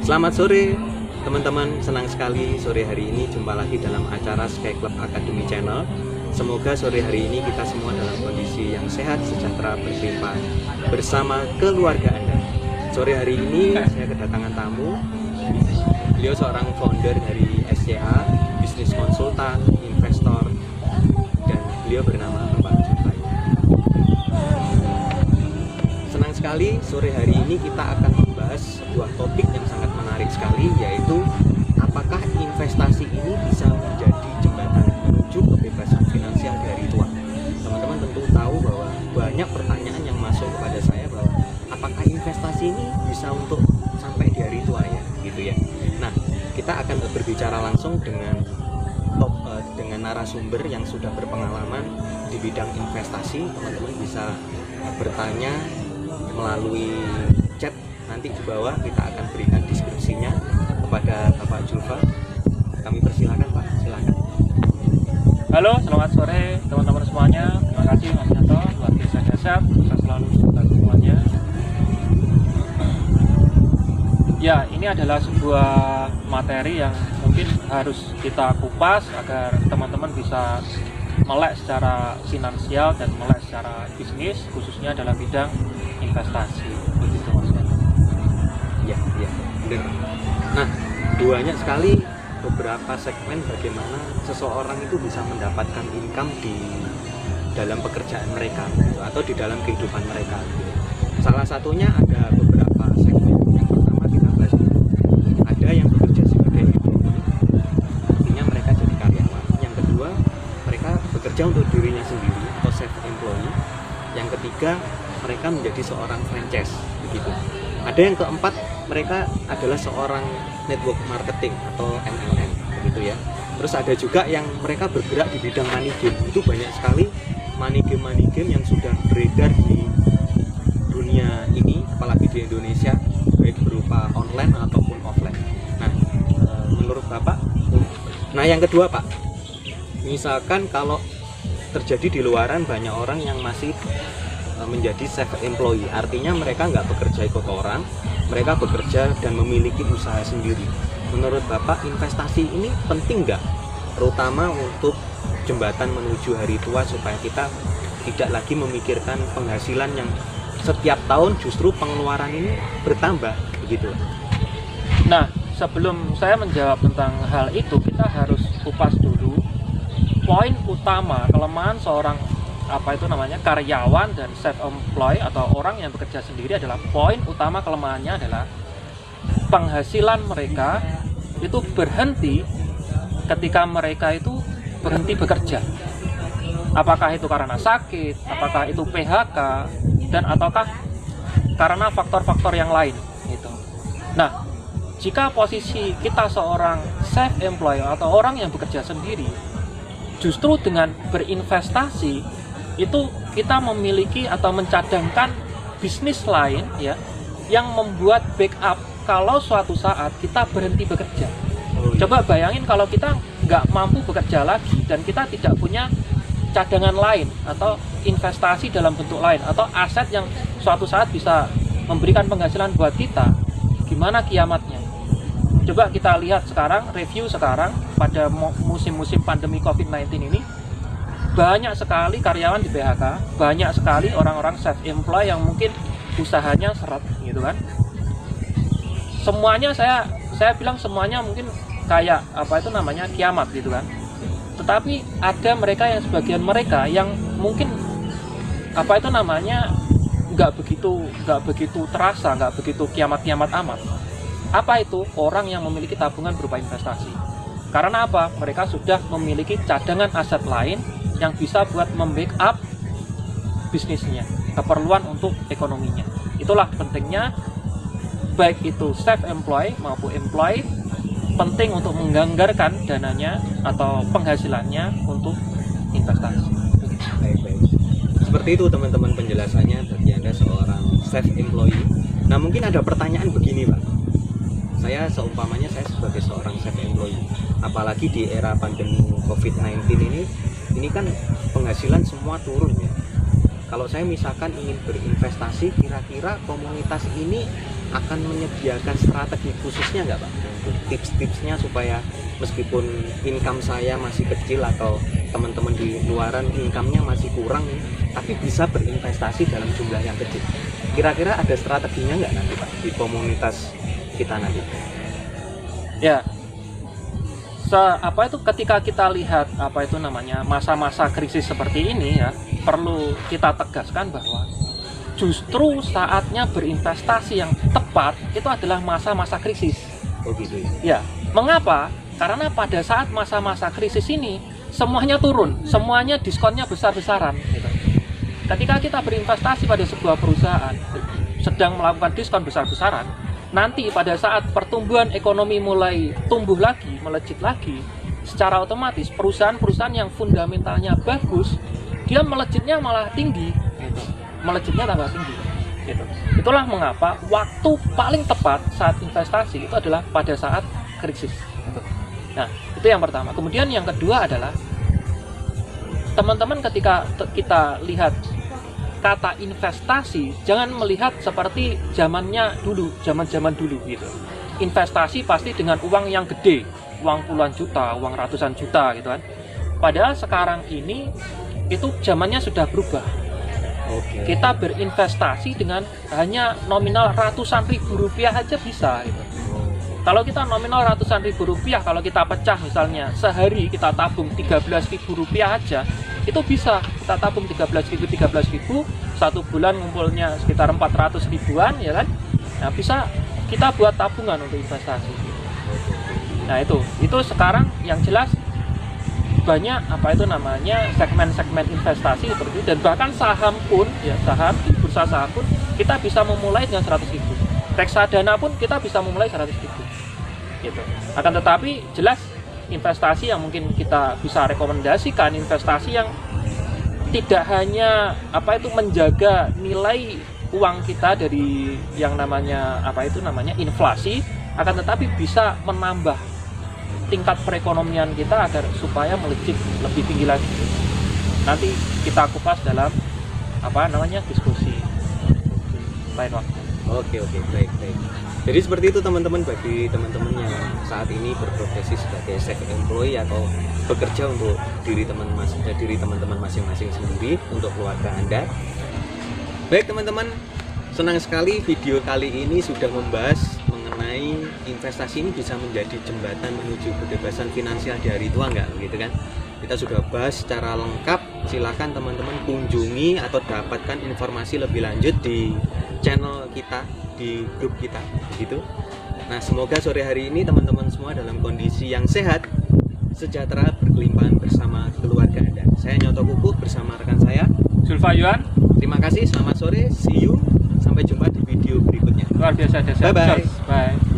Selamat sore teman-teman, senang sekali sore hari ini jumpa lagi dalam acara Sky Club Academy Channel. Semoga sore hari ini kita semua dalam kondisi yang sehat, sejahtera, berlimpah bersama keluarga Anda. Sore hari ini saya kedatangan tamu. Beliau seorang founder dari SCA, bisnis konsultan, investor, dan beliau bernama Pak Julfa. Senang sekali sore hari ini kita akan membahas sebuah topik yang sangat menarik sekali, yaitu apakah investasi ini bisa menjadi jembatan menuju kebebasan finansial di hari tua. Teman-teman tentu tahu bahwa banyak pertanyaan yang masuk kepada saya bahwa apakah investasi ini bisa untuk sampai di hari tua ya, gitu ya. Nah, kita akan berbicara langsung dengan narasumber yang sudah berpengalaman di bidang investasi. Teman-teman bisa bertanya melalui chat nanti di bawah, kita akan berikan deskripsinya kepada Bapak Julfa. Kami persilakan Pak, silakan. Halo, selamat sore teman-teman semuanya. Terima kasih Mas Yanto, luar biasa dahsyat, sukses selalu untuk semuanya. Ya, ini adalah sebuah materi yang mungkin harus kita kupas agar teman-teman bisa melek secara finansial dan melek secara bisnis, khususnya dalam bidang investasi. Begitu Mas Yanto. Ya, benar. Nah, banyak sekali beberapa segmen bagaimana seseorang itu bisa mendapatkan income di dalam pekerjaan mereka atau di dalam kehidupan mereka. Salah satunya ada beberapa segmen. Yang pertama kita bahas dulu. Ada yang bekerja sebagai employee, artinya mereka jadi karyawan. Yang kedua, mereka bekerja untuk dirinya sendiri atau self employee. Yang ketiga, mereka menjadi seorang franchise, begitu. Ada yang keempat, mereka adalah seorang network marketing atau MLM, begitu ya. Terus ada juga yang mereka bergerak di bidang money game. Itu banyak sekali money game yang sudah beredar di dunia ini, apalagi di Indonesia, baik berupa online ataupun offline. Nah, menurut Bapak, yang kedua Pak, misalkan kalau terjadi di luaran banyak orang yang masih menjadi self employee, artinya mereka nggak bekerja ikut orang, mereka bekerja dan memiliki usaha sendiri. Menurut Bapak, investasi ini penting nggak, terutama untuk jembatan menuju hari tua supaya kita tidak lagi memikirkan penghasilan yang setiap tahun justru pengeluaran ini bertambah, begitu? Nah, sebelum saya menjawab tentang hal itu, kita harus kupas dulu poin utama kelemahan seorang karyawan dan self-employed atau orang yang bekerja sendiri. Adalah poin utama kelemahannya adalah penghasilan mereka itu berhenti ketika mereka itu berhenti bekerja. Apakah itu karena sakit, apakah itu PHK, dan ataukah karena faktor-faktor yang lain gitu. Nah, jika posisi kita seorang self-employed atau orang yang bekerja sendiri, justru dengan berinvestasi itu kita memiliki atau mencadangkan bisnis lain ya, yang membuat backup kalau suatu saat kita berhenti bekerja. Coba bayangin kalau kita nggak mampu bekerja lagi dan kita tidak punya cadangan lain atau investasi dalam bentuk lain atau aset yang suatu saat bisa memberikan penghasilan buat kita, gimana kiamatnya? Coba kita lihat sekarang, review sekarang pada musim-musim pandemi COVID-19 ini, banyak sekali karyawan di PHK, banyak sekali orang-orang self-employed yang mungkin usahanya seret gitu kan. Semuanya saya bilang semuanya mungkin kayak kiamat gitu kan. Tetapi ada mereka yang sebagian mereka yang mungkin nggak begitu terasa, nggak begitu kiamat-kiamat amat. Apa itu? Orang yang memiliki tabungan berupa investasi. Karena apa? Mereka sudah memiliki cadangan aset lain yang bisa buat membackup bisnisnya, keperluan untuk ekonominya. Itulah pentingnya baik itu self-employed maupun employed, penting untuk menganggarkan dananya atau penghasilannya untuk investasi. Baik. Seperti itu teman-teman penjelasannya bagi Anda seorang self-employee. Nah, mungkin ada pertanyaan begini Pak. Saya seumpamanya saya sebagai seorang self-employee, apalagi di era pandemi COVID-19 ini kan penghasilan semua turun ya. Kalau saya misalkan ingin berinvestasi, kira-kira komunitas ini akan menyediakan strategi khususnya nggak Pak? Untuk tips-tipsnya supaya meskipun income saya masih kecil atau teman-teman di luaran income-nya masih kurang, tapi bisa berinvestasi dalam jumlah yang kecil. Kira-kira ada strateginya nggak nanti Pak di komunitas kita nanti? Ya, apa itu ketika kita lihat apa itu namanya masa-masa krisis seperti ini ya, perlu kita tegaskan bahwa justru saatnya berinvestasi yang tepat itu adalah masa-masa krisis. Oh gitu ya? Ya, mengapa? Karena pada saat masa-masa krisis ini semuanya turun, semuanya diskonnya besar-besaran. Gitu. Ketika kita berinvestasi pada sebuah perusahaan sedang melakukan diskon besar-besaran, nanti pada saat pertumbuhan ekonomi mulai tumbuh lagi, melejit lagi, secara otomatis perusahaan-perusahaan yang fundamentalnya bagus, dia melejitnya malah tinggi, gitu. Melejitnya tambah tinggi. Gitu. Itulah mengapa waktu paling tepat saat investasi itu adalah pada saat krisis. Gitu. Nah, itu yang pertama. Kemudian yang kedua adalah teman-teman ketika kita lihat kata investasi, jangan melihat seperti zaman dulu gitu. Investasi pasti dengan uang yang gede, uang puluhan juta, uang ratusan juta gitu kan. Padahal sekarang ini itu zamannya sudah berubah. Oke. Kita berinvestasi dengan hanya nominal ratusan ribu rupiah aja bisa gitu. Kalau kita nominal ratusan ribu rupiah, kalau kita pecah misalnya sehari kita tabung 13.000 rupiah aja, itu bisa kita tabung 13.000, satu bulan ngumpulnya sekitar 400 ribuan ya kan. Nah, bisa kita buat tabungan untuk investasi. Nah, itu sekarang yang jelas banyak apa itu namanya segmen-segmen investasi seperti itu, dan bahkan saham pun ya, saham di bursa saham pun kita bisa memulai dengan 100 ribu. Reksadana pun kita bisa memulai 100 ribu. Gitu. Akan tetapi jelas investasi yang mungkin kita bisa rekomendasikan, investasi yang tidak hanya apa itu menjaga nilai uang kita dari yang namanya apa itu namanya inflasi, akan tetapi bisa menambah tingkat perekonomian kita agar supaya melejit lebih tinggi lagi. Nanti kita kupas dalam apa namanya diskusi lain waktu. Oke, baik. Jadi seperti itu teman-teman, bagi teman-teman yang saat ini berprofesi sebagai self employee atau bekerja untuk diri teman-teman masing-masing sendiri, untuk keluarga Anda. Baik teman-teman, senang sekali video kali ini sudah membahas mengenai investasi ini bisa menjadi jembatan menuju kebebasan finansial di hari tua, nggak begitu kan? Kita sudah bahas secara lengkap. Silakan teman-teman kunjungi atau dapatkan informasi lebih lanjut di channel kita, di grup kita begitu. Nah, semoga sore hari ini teman-teman semua dalam kondisi yang sehat, sejahtera, berkelimpahan bersama keluarga Anda. Saya Nyoto Kuku bersama rekan saya Zulfa Yuan. Terima kasih, selamat sore, see you, sampai jumpa di video berikutnya. Luar biasa. Bye-bye. Bye.